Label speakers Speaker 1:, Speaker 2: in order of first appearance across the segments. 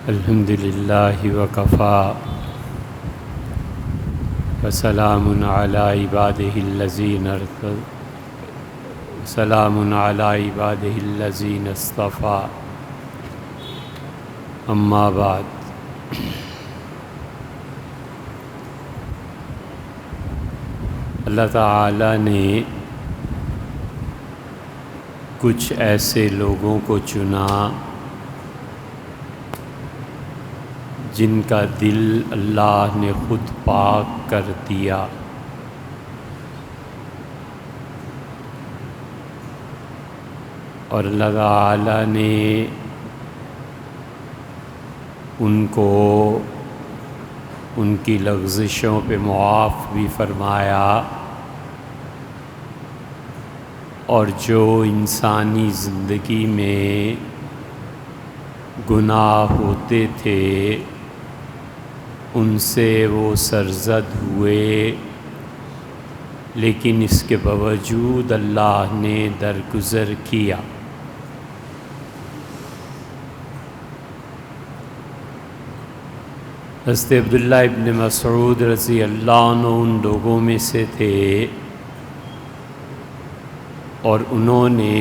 Speaker 1: الحمد للہ وکفا وسلام علی عبادہ الذین اصطفیٰ اما بعد۔ اللہ تعالی نے کچھ ایسے لوگوں کو چنا جن کا دل اللہ نے خود پاک کر دیا، اور اللہ تعالی نے ان کو ان کی لغزشوں پہ معاف بھی فرمایا، اور جو انسانی زندگی میں گناہ ہوتے تھے ان سے وہ سرزد ہوئے، لیکن اس کے باوجود اللہ نے درگزر کیا۔ حضرت عبداللہ ابن مسعود رضی اللہ عنہ ان لوگوں میں سے تھے، اور انہوں نے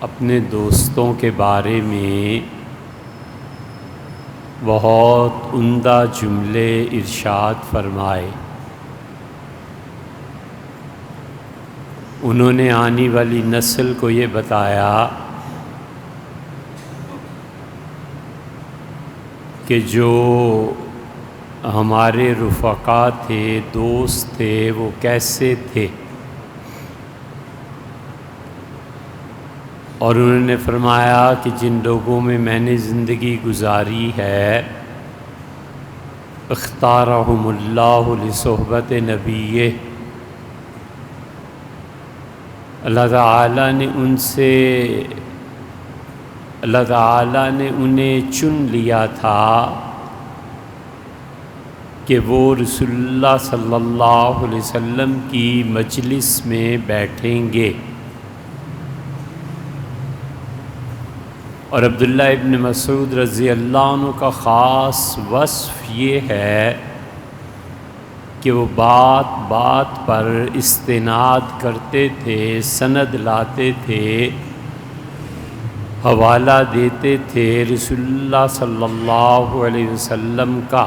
Speaker 1: اپنے دوستوں کے بارے میں بہت عمدہ جملے ارشاد فرمائے۔ انہوں نے آنے والی نسل کو یہ بتایا کہ جو ہمارے رفقا تھے، دوست تھے، وہ کیسے تھے، اور انہوں نے فرمایا کہ جن لوگوں میں میں نے زندگی گزاری ہے اختارہم اللہ لصحبت نبیہ، اللہ تعالی نے انہیں چن لیا تھا کہ وہ رسول اللہ صلی اللہ علیہ وسلم کی مجلس میں بیٹھیں گے۔ اور عبداللہ ابن مسعود رضی اللہ عنہ کا خاص وصف یہ ہے کہ وہ بات بات پر استناد کرتے تھے، سند لاتے تھے، حوالہ دیتے تھے رسول اللہ صلی اللہ علیہ وسلم کا۔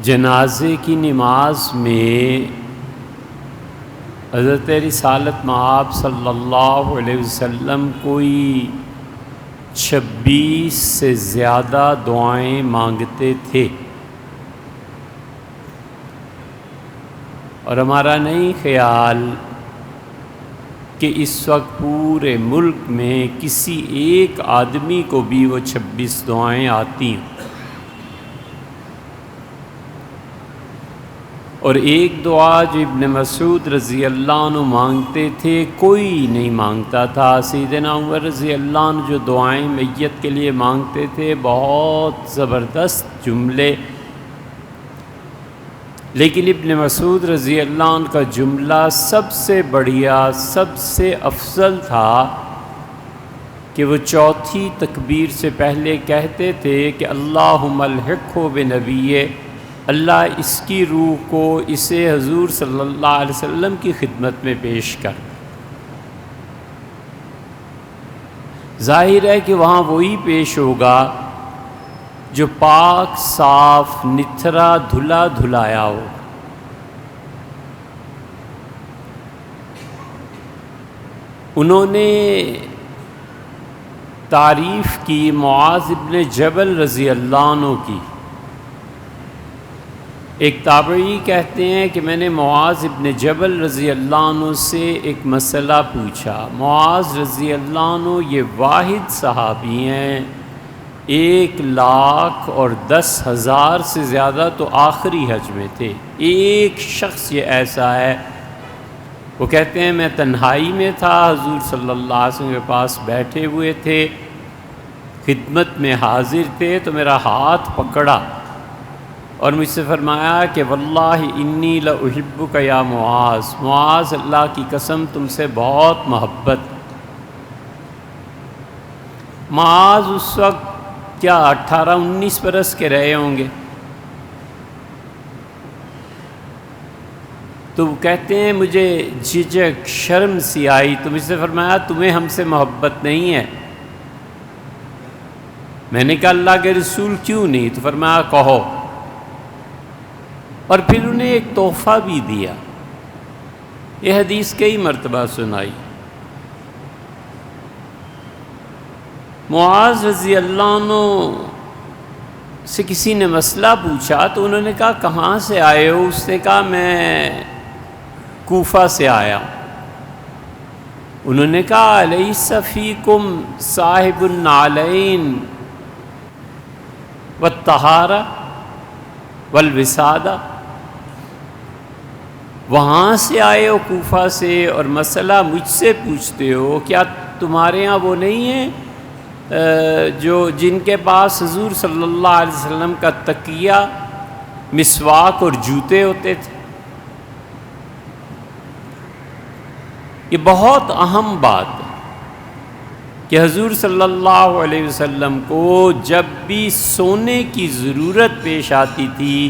Speaker 1: جنازے کی نماز میں حضرت رسالت مآب صلی اللہ علیہ وسلم کوئی 26 سے زیادہ دعائیں مانگتے تھے، اور ہمارا نہیں خیال کہ اس وقت پورے ملک میں کسی ایک آدمی کو بھی وہ 26 دعائیں آتی ہیں، اور ایک دعا جو ابن مسعود رضی اللہ عنہ مانگتے تھے کوئی نہیں مانگتا تھا۔ سیدنا عمر رضی اللہ عنہ جو دعائیں میت کے لیے مانگتے تھے بہت زبردست جملے، لیکن ابن مسعود رضی اللہ عنہ کا جملہ سب سے بڑھیا، سب سے افضل تھا کہ وہ چوتھی تکبیر سے پہلے کہتے تھے کہ اللہم الحقہ بنبیہ، اللہ اس کی روح کو اسے حضور صلی اللہ علیہ وسلم کی خدمت میں پیش کر۔ ظاہر ہے کہ وہاں وہی پیش ہوگا جو پاک، صاف، نتھرا، دھلا دھلایا ہو۔ انہوں نے تعریف کی معاذ ابن جبل رضی اللہ عنہ کی۔ ایک تابعی کہتے ہیں کہ میں نے معاذ ابن جبل رضی اللہ عنہ سے ایک مسئلہ پوچھا۔ معاذ رضی اللہ عنہ یہ واحد صحابی ہیں، 1,10,000 سے زیادہ تو آخری حج میں تھے، ایک شخص یہ ایسا ہے۔ وہ کہتے ہیں میں تنہائی میں تھا، حضور صلی اللہ علیہ وسلم کے پاس بیٹھے ہوئے تھے، خدمت میں حاضر تھے، تو میرا ہاتھ پکڑا اور مجھ سے فرمایا کہ واللہ انی لأحبک یا معاذ، معاذ اللہ کی قسم تم سے بہت محبت۔ معاذ اس وقت کیا 18-19 برس کے رہے ہوں گے، تو وہ کہتے ہیں مجھے جھجک شرم سی آئی، تو مجھ سے فرمایا تمہیں ہم سے محبت نہیں ہے؟ میں نے کہا اللہ کے رسول کیوں نہیں؟ تو فرمایا کہو، اور پھر انہیں ایک تحفہ بھی دیا۔ یہ حدیث کئی مرتبہ سنائی۔ معاذ رضی اللہ عنہ سے کسی نے مسئلہ پوچھا تو انہوں نے کہا کہاں سے آئے ہو؟ اس نے کہا میں کوفہ سے آیا ہوں۔ انہوں نے کہا الیس فیکم صاحب النعلین والطہارہ والوسادہ؟ وہاں سے آئے ہو کوفہ سے اور مسئلہ مجھ سے پوچھتے ہو؟ کیا تمہارے ہاں وہ نہیں ہیں جن کے پاس حضور صلی اللہ علیہ وسلم کا تکیہ، مسواک اور جوتے ہوتے تھے؟ یہ بہت اہم بات ہے کہ حضور صلی اللہ علیہ وسلم کو جب بھی سونے کی ضرورت پیش آتی تھی،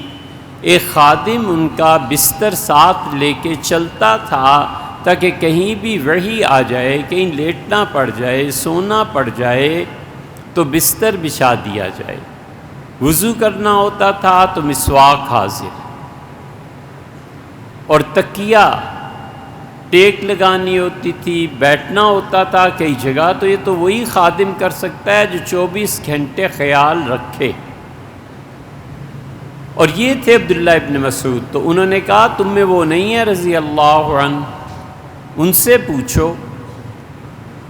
Speaker 1: ایک خادم ان کا بستر ساتھ لے کے چلتا تھا تاکہ کہیں بھی وحی آ جائے، کہیں لیٹنا پڑ جائے، سونا پڑ جائے تو بستر بچھا دیا جائے۔ وضو کرنا ہوتا تھا تو مسواک حاضر، اور تکیہ ٹیک لگانی ہوتی تھی، بیٹھنا ہوتا تھا کئی جگہ، تو یہ تو وہی خادم کر سکتا ہے جو 24 گھنٹے خیال رکھے۔ اور یہ تھے عبداللہ ابن مسعود۔ تو انہوں نے کہا تم میں وہ نہیں ہے رضی اللہ عنہ، ان سے پوچھو،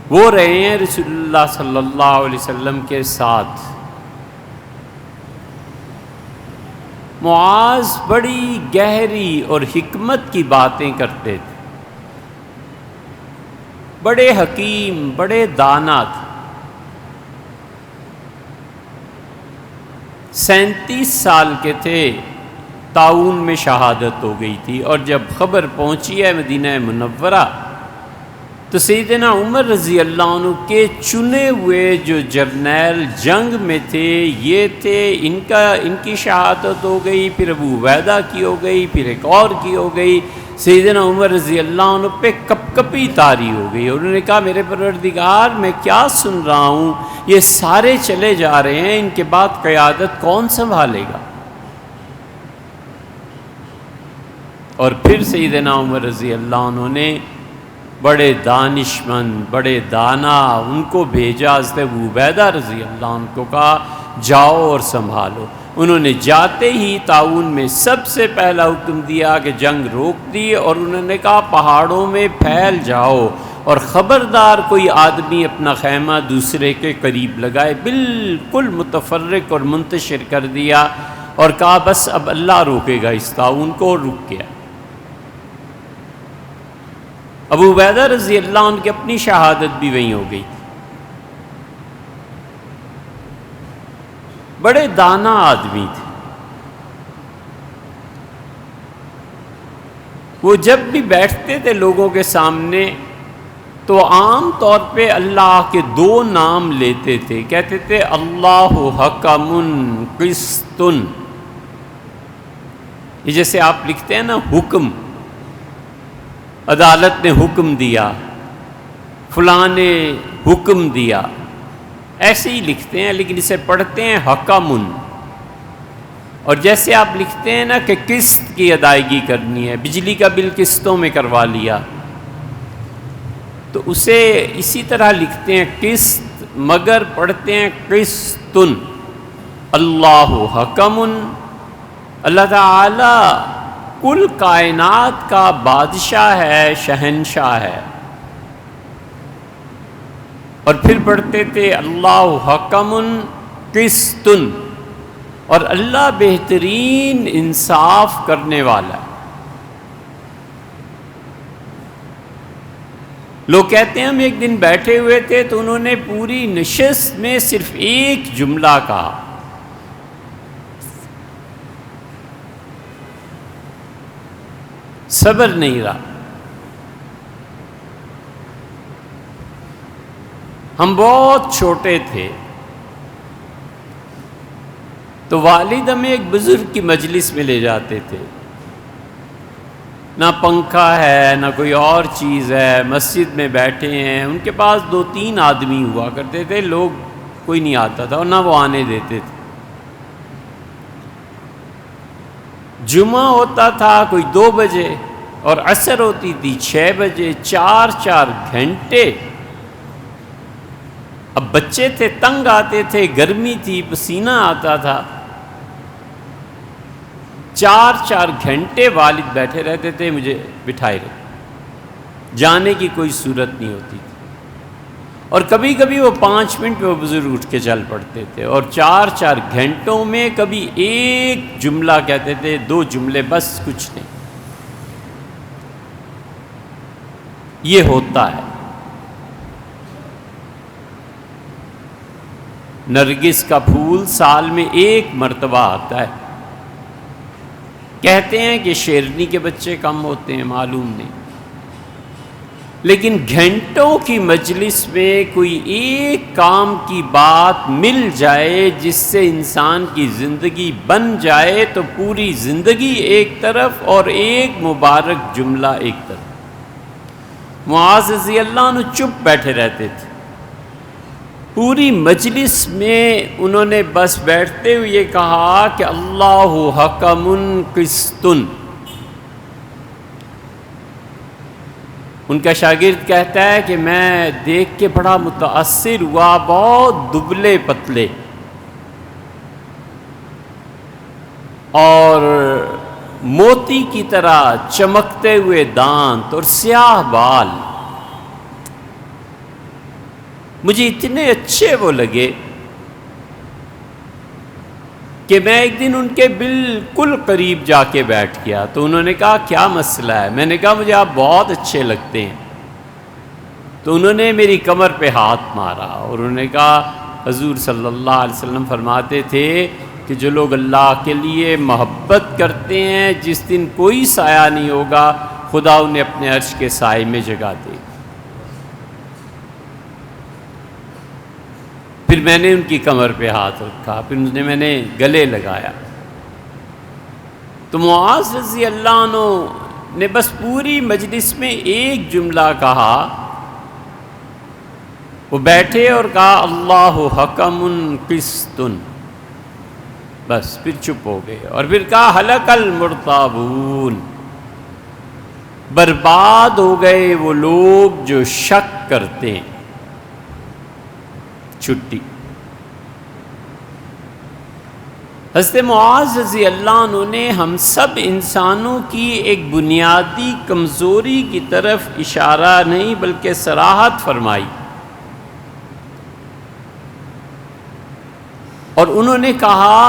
Speaker 1: وہ رہے ہیں رسول اللہ صلی اللہ علیہ وسلم کے ساتھ۔ معاذ بڑی گہری اور حکمت کی باتیں کرتے تھے، بڑے حکیم، بڑے دانا تھے۔ 37 سال کے تھے، طاعون میں شہادت ہو گئی تھی، اور جب خبر پہنچی ہے مدینہ منورہ تو سیدنا عمر رضی اللہ عنہ کے چنے ہوئے جو جرنیل جنگ میں تھے یہ تھے، ان کی شہادت ہو گئی، پھر ابو عبیدہ کی ہو گئی، پھر ایک اور کی ہو گئی۔ سیدنا عمر رضی اللہ عنہ پہ کپ کپی طاری ہو گئی، اور انہوں نے کہا میرے پروردگار میں کیا سن رہا ہوں، یہ سارے چلے جا رہے ہیں، ان کے بعد قیادت کون سنبھالے گا؟ اور پھر سیدنا عمر رضی اللہ عنہ نے بڑے دانشمند، بڑے دانا، ان کو بھیجا، حضرت ابو عبیدہ رضی اللہ عنہ کو کہا جاؤ اور سنبھالو۔ انہوں نے جاتے ہی طاعون میں سب سے پہلا حکم دیا کہ جنگ روک دی، اور انہوں نے کہا پہاڑوں میں پھیل جاؤ، اور خبردار کوئی آدمی اپنا خیمہ دوسرے کے قریب لگائے۔ بالکل متفرق اور منتشر کر دیا، اور کہا بس اب اللہ روکے گا اس طاعون کو، اور رک گیا۔ ابو عبیدہ رضی اللہ عنہ کی اپنی شہادت بھی وہیں ہو گئی۔ بڑے دانا آدمی تھے، وہ جب بھی بیٹھتے تھے لوگوں کے سامنے تو عام طور پہ اللہ کے 2 نام لیتے تھے، کہتے تھے اللہ حکم قسط۔ یہ جیسے آپ لکھتے ہیں نا حکم، عدالت نے حکم دیا، فلاں نے حکم دیا، ایسے ہی لکھتے ہیں، لیکن اسے پڑھتے ہیں حکمن۔ اور جیسے آپ لکھتے ہیں نا کہ قسط کی ادائیگی کرنی ہے، بجلی کا بل قسطوں میں کروا لیا، تو اسے اسی طرح لکھتے ہیں قسط، مگر پڑھتے ہیں قسطن۔ اللہ حکمن، اللہ تعالی کل کائنات کا بادشاہ ہے، شہنشاہ ہے۔ اور پھر پڑھتے تھے اللہ حکمن قسطن، اور اللہ بہترین انصاف کرنے والا ہے۔ لوگ کہتے ہیں ہم ایک دن بیٹھے ہوئے تھے تو انہوں نے پوری نشست میں صرف ایک جملہ کہا، صبر نہیں رہا۔ ہم بہت چھوٹے تھے تو والد ہمیں ایک بزرگ کی مجلس میں لے جاتے تھے، نہ پنکھا ہے نہ کوئی اور چیز ہے، مسجد میں بیٹھے ہیں، ان کے پاس 2-3 آدمی ہوا کرتے تھے، لوگ کوئی نہیں آتا تھا اور نہ وہ آنے دیتے تھے۔ جمعہ ہوتا تھا کوئی 2 بجے اور عصر ہوتی تھی 6 بجے، 4 گھنٹے۔ اب بچے تھے، تنگ آتے تھے، گرمی تھی، پسینہ آتا تھا، 4 گھنٹے والد بیٹھے رہتے تھے، مجھے بٹھائے رہتے، جانے کی کوئی صورت نہیں ہوتی تھی۔ اور کبھی کبھی وہ 5 منٹ میں وہ بزرگ اٹھ کے چل پڑتے تھے، اور 4 گھنٹوں میں کبھی ایک جملہ کہتے تھے، 2 جملے، بس کچھ نہیں۔ یہ ہوتا ہے۔ نرگس کا پھول سال میں 1 مرتبہ آتا ہے۔ کہتے ہیں کہ شیرنی کے بچے کم ہوتے ہیں، معلوم نہیں، لیکن گھنٹوں کی مجلس میں کوئی ایک کام کی بات مل جائے جس سے انسان کی زندگی بن جائے تو پوری زندگی ایک طرف اور ایک مبارک جملہ ایک طرف۔ معاذ رضی اللہ عنہ چپ بیٹھے رہتے تھے، پوری مجلس میں انہوں نے بس بیٹھتے ہوئے یہ کہا کہ اللہ حکم قسط۔ ان کا شاگرد کہتا ہے کہ میں دیکھ کے بڑا متاثر ہوا، بہت دبلے پتلے اور موتی کی طرح چمکتے ہوئے دانت اور سیاہ بال، مجھے اتنے اچھے وہ لگے کہ میں ایک دن ان کے بالکل قریب جا کے بیٹھ گیا۔ تو انہوں نے کہا کیا مسئلہ ہے؟ میں نے کہا مجھے آپ بہت اچھے لگتے ہیں۔ تو انہوں نے میری کمر پہ ہاتھ مارا اور انہوں نے کہا حضور صلی اللہ علیہ وسلم فرماتے تھے کہ جو لوگ اللہ کے لیے محبت کرتے ہیں، جس دن کوئی سایہ نہیں ہوگا، خدا انہیں اپنے عرش کے سائے میں جگہ دے۔ پھر میں نے ان کی کمر پہ ہاتھ رکھا، پھر میں نے گلے لگایا۔ تو معاذ رضی اللہ عنہ نے بس پوری مجلس میں ایک جملہ کہا، وہ بیٹھے اور کہا اللہ حکم قسط، بس پھر چپ ہو گئے، اور پھر کہا ہلک المرتابون، برباد ہو گئے وہ لوگ جو شک کرتے ہیں۔ چھٹی۔ حضرت معاذ رضی اللہ عنہ نے ہم سب انسانوں کی ایک بنیادی کمزوری کی طرف اشارہ نہیں بلکہ صراحت فرمائی، اور انہوں نے کہا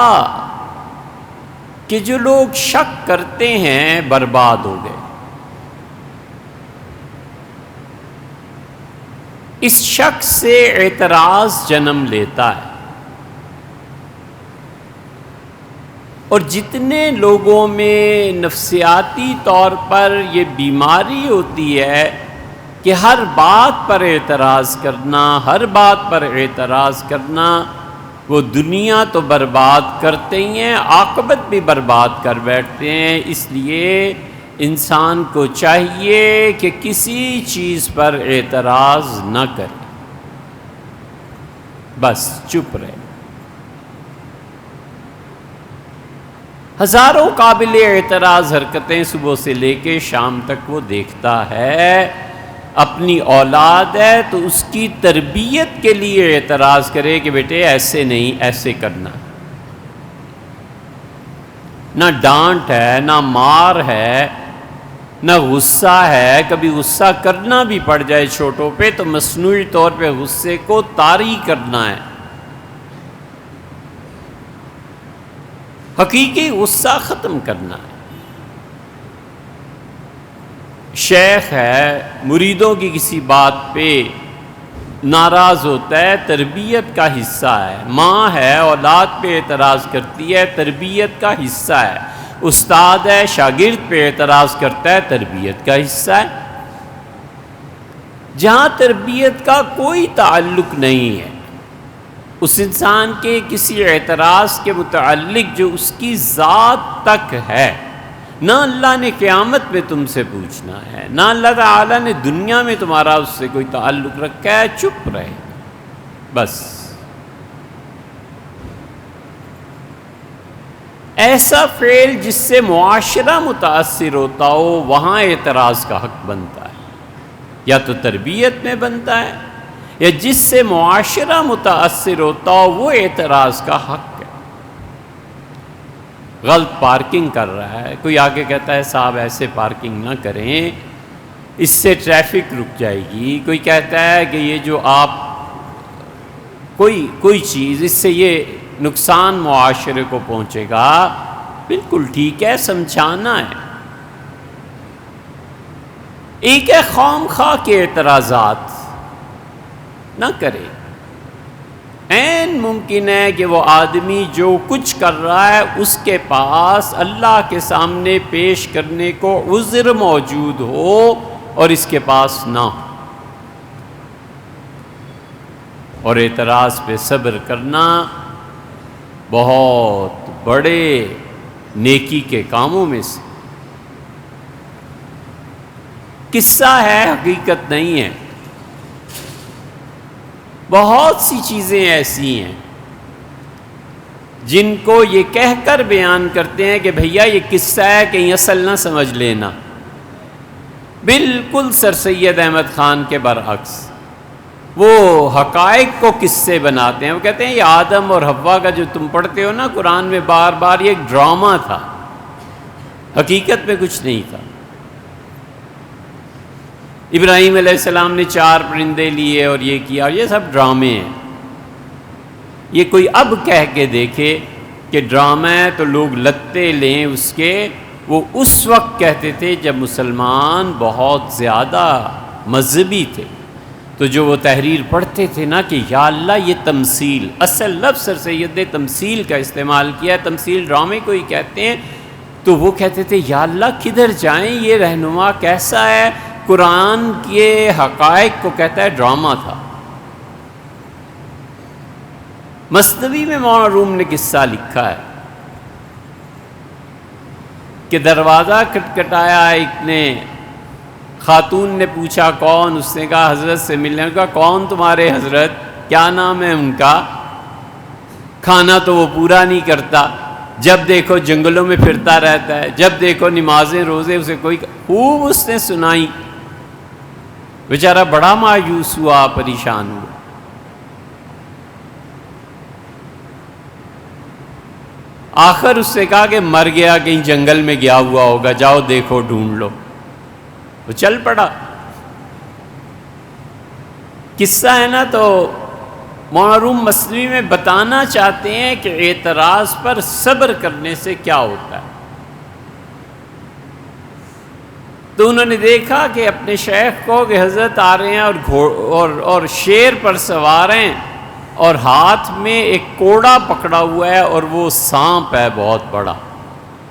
Speaker 1: کہ جو لوگ شک کرتے ہیں برباد ہو گئے۔ اس شک سے اعتراض جنم لیتا ہے، اور جتنے لوگوں میں نفسیاتی طور پر یہ بیماری ہوتی ہے کہ ہر بات پر اعتراض کرنا، ہر بات پر اعتراض کرنا، وہ دنیا تو برباد کرتے ہی ہیں، عاقبت بھی برباد کر بیٹھتے ہیں۔ اس لیے انسان کو چاہیے کہ کسی چیز پر اعتراض نہ کرے، بس چپ رہے۔ ہزاروں قابل اعتراض حرکتیں صبح سے لے کے شام تک وہ دیکھتا ہے، اپنی اولاد ہے تو اس کی تربیت کے لیے اعتراض کرے کہ بیٹے ایسے نہیں، ایسے کرنا۔ نہ ڈانٹ ہے، نہ مار ہے، نہ غصہ ہے، کبھی غصہ کرنا بھی پڑ جائے چھوٹوں پہ تو مصنوعی طور پہ غصے کو طاری کرنا ہے۔ حقیقی غصہ ختم کرنا ہے۔ شیخ ہے، مریدوں کی کسی بات پہ ناراض ہوتا ہے، تربیت کا حصہ ہے۔ ماں ہے، اولاد پہ اعتراض کرتی ہے، تربیت کا حصہ ہے۔ استاد ہے، شاگرد پہ اعتراض کرتا ہے، تربیت کا حصہ ہے۔ جہاں تربیت کا کوئی تعلق نہیں ہے اس انسان کے کسی اعتراض کے متعلق جو اس کی ذات تک ہے، نہ اللہ نے قیامت میں تم سے پوچھنا ہے، نہ اللہ تعالیٰ نے دنیا میں تمہارا اس سے کوئی تعلق رکھا ہے، چپ رہے بس۔ ایسا فعل جس سے معاشرہ متاثر ہوتا ہو وہاں اعتراض کا حق بنتا ہے، یا تو تربیت میں بنتا ہے، یا جس سے معاشرہ متاثر ہوتا ہو وہ اعتراض کا حق ہے۔ غلط پارکنگ کر رہا ہے، کوئی آگے کہتا ہے صاحب ایسے پارکنگ نہ کریں، اس سے ٹریفک رک جائے گی، کوئی کہتا ہے کہ یہ جو آپ کوئی چیز اس سے یہ نقصان معاشرے کو پہنچے گا، بالکل ٹھیک ہے، سمجھانا ہے۔ ایک ہے خام خواہ کے اعتراضات نہ کرے۔ عین ممکن ہے کہ وہ آدمی جو کچھ کر رہا ہے اس کے پاس اللہ کے سامنے پیش کرنے کو عذر موجود ہو اور اس کے پاس نہ ہو، اور اعتراض پہ صبر کرنا بہت بڑے نیکی کے کاموں میں سے۔ قصہ ہے، حقیقت نہیں ہے۔ بہت سی چیزیں ایسی ہیں جن کو یہ کہہ کر بیان کرتے ہیں کہ بھیا یہ قصہ ہے، کہیں اصل نہ سمجھ لینا۔ بالکل سر سید احمد خان کے برعکس، وہ حقائق کو قصے بناتے ہیں۔ وہ کہتے ہیں یہ آدم اور حوا کا جو تم پڑھتے ہو نا قرآن میں بار بار، یہ ایک ڈرامہ تھا، حقیقت میں کچھ نہیں تھا۔ ابراہیم علیہ السلام نے 4 پرندے لیے اور یہ کیا، اور یہ سب ڈرامے ہیں۔ یہ کوئی اب کہہ کے دیکھے کہ ڈرامہ ہے تو لوگ لتے لیں اس کے۔ وہ اس وقت کہتے تھے جب مسلمان بہت زیادہ مذہبی تھے، تو جو وہ تحریر پڑھتے تھے نا کہ یا اللہ یہ تمثیل، اصل لفظ سر سید نے تمثیل کا استعمال کیا ہے، تمثیل ڈرامے کو ہی کہتے ہیں۔ تو وہ کہتے تھے یا اللہ کدھر جائیں، یہ رہنما کیسا ہے؟ قرآن کے حقائق کو کہتا ہے ڈرامہ تھا۔ مثنوی میں مولانا روم نے قصہ لکھا ہے کہ دروازہ کھٹکھٹایا، ایک نے خاتون نے پوچھا کون؟ اس نے کہا حضرت سے ملنے کا۔ کون تمہارے حضرت؟ کیا نام ہے ان کا؟ کھانا تو وہ پورا نہیں کرتا، جب دیکھو جنگلوں میں پھرتا رہتا ہے، جب دیکھو نمازیں روزے اسے کوئی۔ خوب اس نے سنائی، بیچارہ بڑا مایوس ہوا، پریشان ہوا۔ آخر اس سے کہا کہ مر گیا، کہیں جنگل میں گیا ہوا ہوگا، جاؤ دیکھو ڈھونڈ لو۔ وہ چل پڑا۔ قصہ ہے نا، تو مولانا روم مثنوی میں بتانا چاہتے ہیں کہ اعتراض پر صبر کرنے سے کیا ہوتا ہے۔ تو انہوں نے دیکھا کہ اپنے شیخ کو کہ حضرت آ رہے ہیں اور شیر پر سوار ہیں، اور ہاتھ میں ایک کوڑا پکڑا ہوا ہے، اور وہ سانپ ہے بہت بڑا،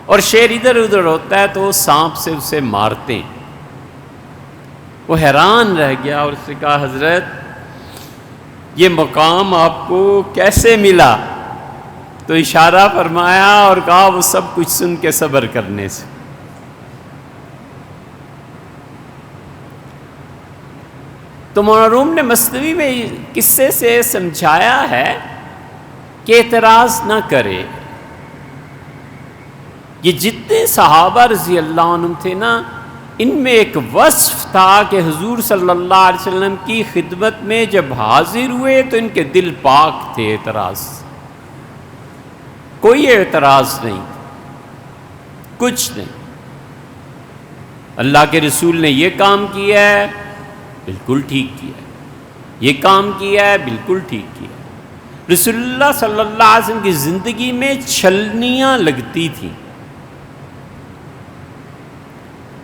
Speaker 1: اور شیر ادھر ادھر ہوتا ہے تو وہ سانپ سے اسے مارتے ہیں۔ وہ حیران رہ گیا اور اس نے کہا حضرت یہ مقام آپ کو کیسے ملا؟ تو اشارہ فرمایا اور کہا وہ سب کچھ سن کے صبر کرنے سے۔ تو مولانا روم نے مثنوی میں قصے سے سمجھایا ہے کہ اعتراض نہ کرے۔ یہ جتنے صحابہ رضی اللہ عنہم تھے نا، ان میں ایک وصف تھا کہ حضور صلی اللہ علیہ وسلم کی خدمت میں جب حاضر ہوئے تو ان کے دل پاک تھے اعتراض، کوئی اعتراض نہیں، کچھ نہیں۔ اللہ کے رسول نے یہ کام کیا ہے، بالکل ٹھیک کیا ہے، یہ کام کیا ہے، بالکل ٹھیک کیا ہے۔ رسول اللہ صلی اللہ علیہ وسلم کی زندگی میں چھلنیاں لگتی تھیں۔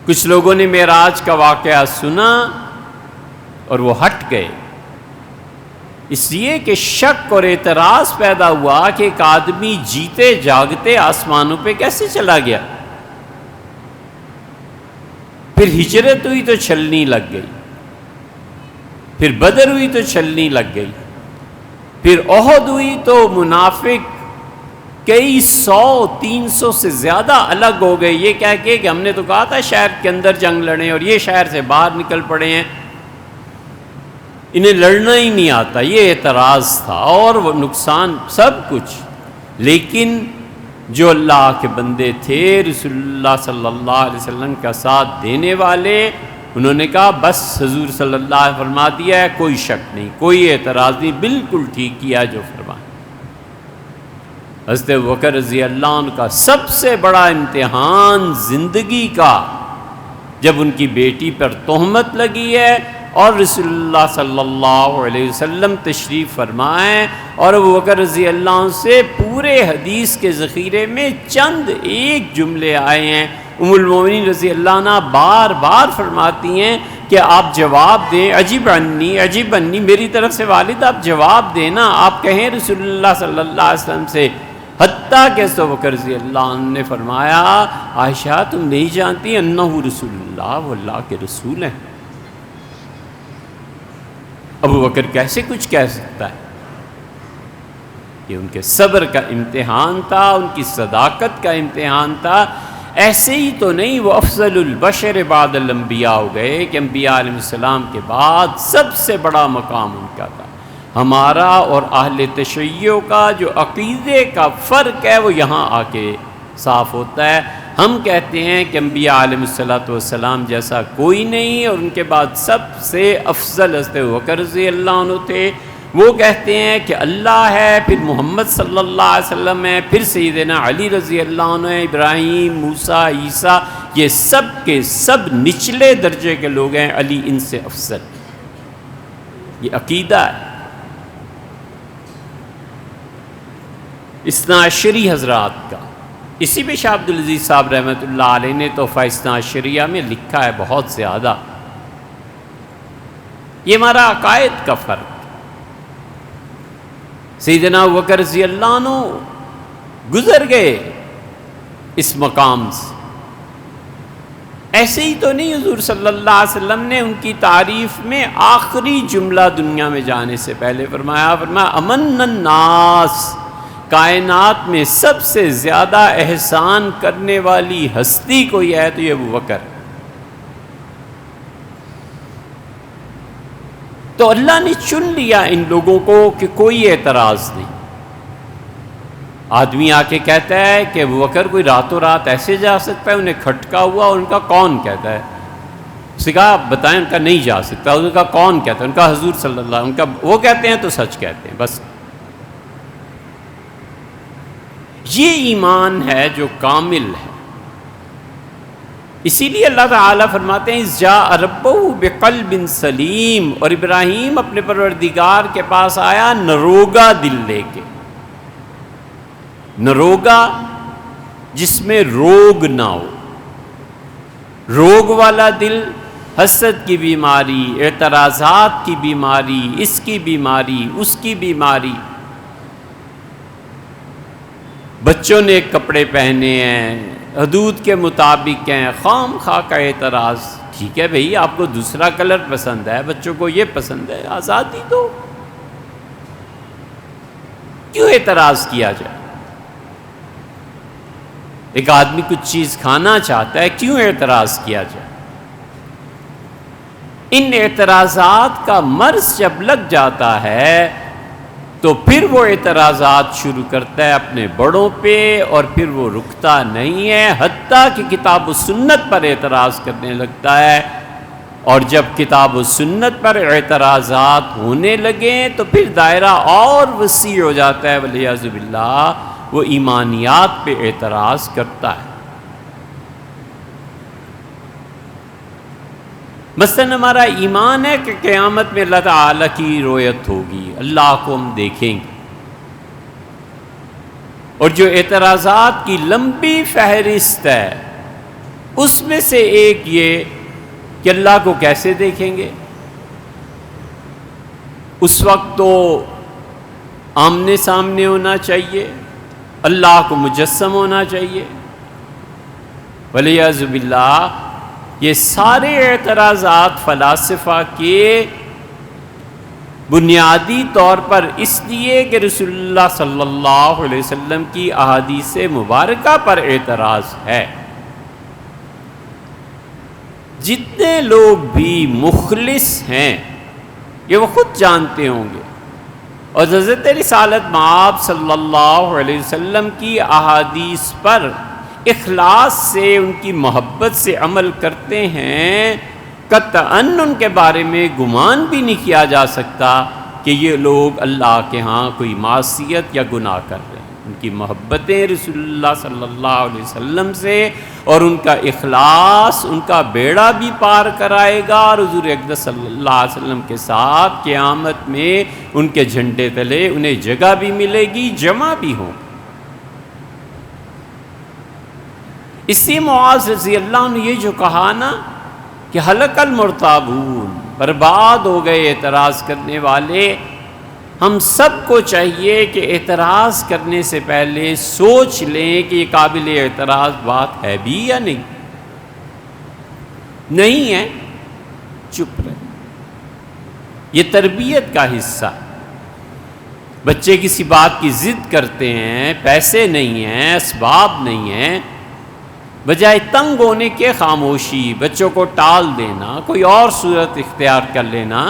Speaker 1: کچھ لوگوں نے معراج کا واقعہ سنا اور وہ ہٹ گئے، اس لیے کہ شک اور اعتراض پیدا ہوا کہ ایک آدمی جیتے جاگتے آسمانوں پہ کیسے چلا گیا۔ پھر ہجرت ہوئی تو چھلنی لگ گئی، پھر بدر ہوئی تو چھلنی لگ گئی، پھر احد ہوئی تو منافق کئی 100-300 سے زیادہ الگ ہو گئے، یہ کہہ کے کہ ہم نے تو کہا تھا شہر کے اندر جنگ لڑیں اور یہ شہر سے باہر نکل پڑے ہیں، انہیں لڑنا ہی نہیں آتا، یہ اعتراض تھا اور وہ نقصان سب کچھ۔ لیکن جو اللہ کے بندے تھے، رسول اللہ صلی اللہ علیہ وسلم کا ساتھ دینے والے، انہوں نے کہا بس حضور صلی اللہ علیہ وسلم فرما دیا ہے، کوئی شک نہیں، کوئی اعتراض نہیں، بالکل ٹھیک کیا جو فرمایا۔ حضرت ابوبکر رضی اللہ عنہ کا سب سے بڑا امتحان زندگی کا، جب ان کی بیٹی پر تہمت لگی ہے اور رسول اللہ صلی اللہ علیہ وسلم تشریف فرمائیں اور ابوبکر رضی اللہ عنہ سے پورے حدیث کے ذخیرے میں چند ایک جملے آئے ہیں۔ ام المومنین رضی اللہ عنہ بار بار فرماتی ہیں کہ آپ جواب دیں، عجیب انی میری طرف سے والد آپ جواب دیں نا، آپ کہیں رسول اللہ صلی اللہ علیہ وسلم سے۔ حتیٰ کہ ابوبکر رضی اللہ عنہ نے فرمایا عائشہ تم نہیں جانتی انہ رسول اللہ، وہ اللہ کے رسول ہیں۔ ابوبکر کیسے کچھ کہہ سکتا ہے؟ یہ ان کے صبر کا امتحان تھا، ان کی صداقت کا امتحان تھا۔ ایسے ہی تو نہیں وہ افضل البشر بعد الانبیاء ہو گئے کہ انبیاء علیہ السلام کے بعد سب سے بڑا مقام ان کا تھا۔ ہمارا اور اہل تشیع کا جو عقیدے کا فرق ہے وہ یہاں آ کے صاف ہوتا ہے۔ ہم کہتے ہیں کہ انبیاء علیہ السلام جیسا کوئی نہیں، اور ان کے بعد سب سے افضل حضرت ابوبکر رضی اللہ عنہ تھے۔ وہ کہتے ہیں کہ اللہ ہے، پھر محمد صلی اللہ علیہ وسلم ہے، پھر سیدنا علی رضی اللہ عنہ ہے، ابراہیم، موسیٰ، عیسیٰ، یہ سب کے سب نچلے درجے کے لوگ ہیں، علی ان سے افضل۔ یہ عقیدہ ہے۔ اثنا عشری حضرات کا، اسی پہ شاہ عبدالعزیز صاحب رحمۃ اللہ علیہ نے تحفہ اثنا عشریہ میں لکھا ہے بہت زیادہ۔ یہ ہمارا عقائد کا فرق۔ سیدنا ابوبکر رضی اللہ عنہ گزر گئے اس مقام سے، ایسے ہی تو نہیں حضور صلی اللہ علیہ وسلم نے ان کی تعریف میں آخری جملہ دنیا میں جانے سے پہلے فرمایا امن الناس، کائنات میں سب سے زیادہ احسان کرنے والی ہستی کوئی ہے تو یہ ابوبکر۔ تو اللہ نے چن لیا ان لوگوں کو کہ کوئی اعتراض نہیں۔ آدمی آ کے کہتا ہے کہ ابوبکر کوئی راتوں رات ایسے جا سکتا ہے، انہیں کھٹکا ہوا، اور ان کا کون کہتا ہے؟ اس نے کہا بتائیں، ان کا نہیں جا سکتا، ان کا کون کہتا ہے؟ ان کا حضور صلی اللہ علیہ وسلم، وہ کہتے ہیں تو سچ کہتے ہیں، بس یہ ایمان ہے جو کامل ہے۔ اسی لیے اللہ تعالیٰ فرماتے ہیں اذ جاء ربہ بقلب سلیم، اور ابراہیم اپنے پروردگار کے پاس آیا نروگا دل لے کے۔ نروگا جس میں روگ نہ ہو، روگ والا دل، حسد کی بیماری، اعتراضات کی بیماری، اس کی بیماری، اس کی بیماری۔ بچوں نے کپڑے پہنے ہیں، حدود کے مطابق ہیں، خام خواہ کا اعتراض۔ ٹھیک ہے بھئی، آپ کو دوسرا کلر پسند ہے، بچوں کو یہ پسند ہے، آزادی دو، کیوں اعتراض کیا جائے؟ ایک آدمی کچھ چیز کھانا چاہتا ہے، کیوں اعتراض کیا جائے؟ ان اعتراضات کا مرض جب لگ جاتا ہے تو پھر وہ اعتراضات شروع کرتا ہے اپنے بڑوں پہ، اور پھر وہ رکتا نہیں ہے، حتیٰ کہ کتاب و سنت پر اعتراض کرنے لگتا ہے۔ اور جب کتاب و سنت پر اعتراضات ہونے لگیں تو پھر دائرہ اور وسیع ہو جاتا ہے، والعیاذ باللہ وہ ایمانیات پہ اعتراض کرتا ہے۔ مثلاً ہمارا ایمان ہے کہ قیامت میں اللہ تعالیٰ کی رؤیت ہوگی، اللہ کو ہم دیکھیں گے، اور جو اعتراضات کی لمبی فہرست ہے اس میں سے ایک یہ کہ اللہ کو کیسے دیکھیں گے؟ اس وقت تو آمنے سامنے ہونا چاہیے، اللہ کو مجسم ہونا چاہیے، والعیاذ باللہ یہ سارے اعتراضات فلاسفہ کے بنیادی طور پر اس لیے کہ رسول اللہ صلی اللہ علیہ وسلم کی احادیث مبارکہ پر اعتراض ہے۔ جتنے لوگ بھی مخلص ہیں یہ وہ خود جانتے ہوں گے، اور حضرت رسالت مآب صلی اللہ علیہ وسلم کی احادیث پر اخلاص سے، ان کی محبت سے عمل کرتے ہیں، قطعاً ان کے بارے میں گمان بھی نہیں کیا جا سکتا کہ یہ لوگ اللہ کے ہاں کوئی معصیت یا گناہ کر رہے ہیں۔ ان کی محبتیں رسول اللہ صلی اللہ علیہ وسلم سے اور ان کا اخلاص ان کا بیڑا بھی پار کرائے گا، اور حضور اقدس صلی اللہ علیہ وسلم کے ساتھ قیامت میں ان کے جھنڈے تلے انہیں جگہ بھی ملے گی، جمع بھی ہوں۔ اسی معاذ رضی اللہ عنہ نے یہ جو کہا نا کہ ہلک المرتابون، برباد ہو گئے اعتراض کرنے والے، ہم سب کو چاہیے کہ اعتراض کرنے سے پہلے سوچ لیں کہ یہ قابل اعتراض بات ہے بھی یا نہیں۔ نہیں ہے، چپ رہے۔ یہ تربیت کا حصہ ہے۔ بچے کسی بات کی ضد کرتے ہیں، پیسے نہیں ہیں، اسباب نہیں ہیں، بجائے تنگ ہونے کے خاموشی، بچوں کو ٹال دینا، کوئی اور صورت اختیار کر لینا۔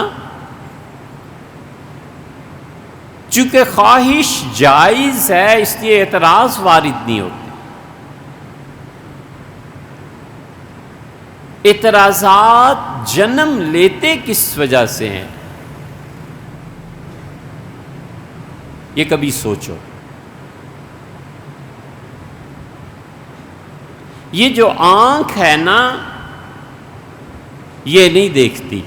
Speaker 1: چونکہ خواہش جائز ہے اس لیے اعتراض وارد نہیں ہوتے۔ اعتراضات جنم لیتے کس وجہ سے ہیں، یہ کبھی سوچو۔ یہ جو آنکھ ہے نا یہ نہیں دیکھتی،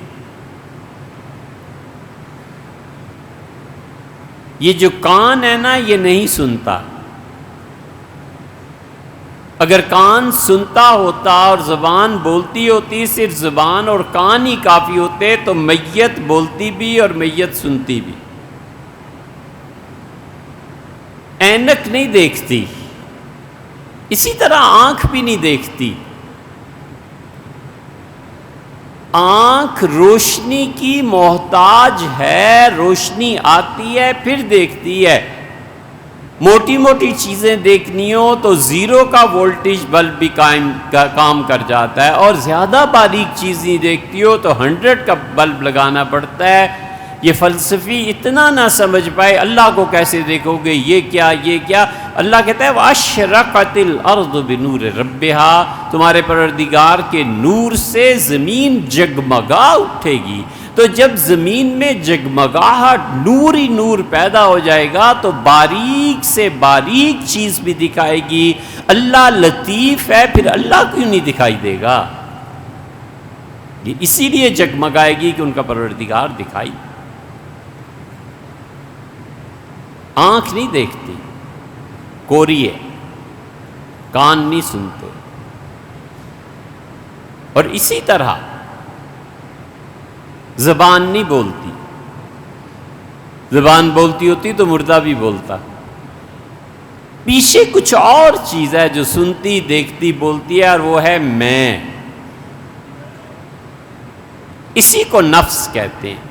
Speaker 1: یہ جو کان ہے نا یہ نہیں سنتا۔ اگر کان سنتا ہوتا اور زبان بولتی ہوتی، صرف زبان اور کان ہی کافی ہوتے تو میت بولتی بھی اور میت سنتی بھی۔ اینک نہیں دیکھتی، اسی طرح آنکھ بھی نہیں دیکھتی۔ آنکھ روشنی کی محتاج ہے، روشنی آتی ہے پھر دیکھتی ہے۔ موٹی موٹی چیزیں دیکھنی ہو تو 0 کا وولٹیج بلب بھی کام کر جاتا ہے، اور زیادہ باریک چیزیں دیکھتی ہو تو 100 کا بلب لگانا پڑتا ہے۔ یہ فلسفی اتنا نہ سمجھ پائے اللہ کو کیسے دیکھو گے، یہ کیا۔ اللہ کہتا ہے وَأَشْرَقَتِ الْأَرْضُ بِنُورِ رَبِّهَا، تمہارے پروردگار کے نور سے زمین جگمگا اٹھے گی۔ تو جب زمین میں جگمگاہٹ، نور ہی نور پیدا ہو جائے گا تو باریک سے باریک چیز بھی دکھائے گی۔ اللہ لطیف ہے، پھر اللہ کیوں نہیں دکھائی دے گا؟ یہ اسی لیے جگمگائے گی کہ ان کا پروردگار دکھائی۔ آنکھ نہیں دیکھتی، کوری ہے، کان نہیں سنتے، اور اسی طرح زبان نہیں بولتی۔ زبان بولتی ہوتی تو مردہ بھی بولتا۔ پیچھے کچھ اور چیز ہے جو سنتی، دیکھتی، بولتی ہے، اور وہ ہے میں۔ اسی کو نفس کہتے ہیں،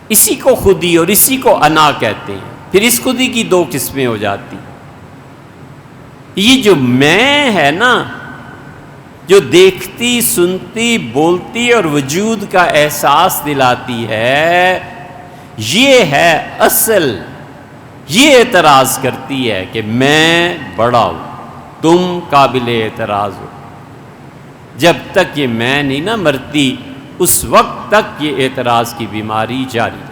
Speaker 1: اسی کو خودی اور اسی کو انا کہتے ہیں۔ پھر اس خودی کی 2 قسمیں ہو جاتی۔ یہ جو میں ہے نا، جو دیکھتی، سنتی، بولتی اور وجود کا احساس دلاتی ہے، یہ ہے اصل۔ یہ اعتراض کرتی ہے کہ میں بڑا ہوں، تم قابل اعتراض ہو۔ جب تک یہ میں نہیں نہ مرتی اس وقت تک یہ اعتراض کی بیماری جاری ہے۔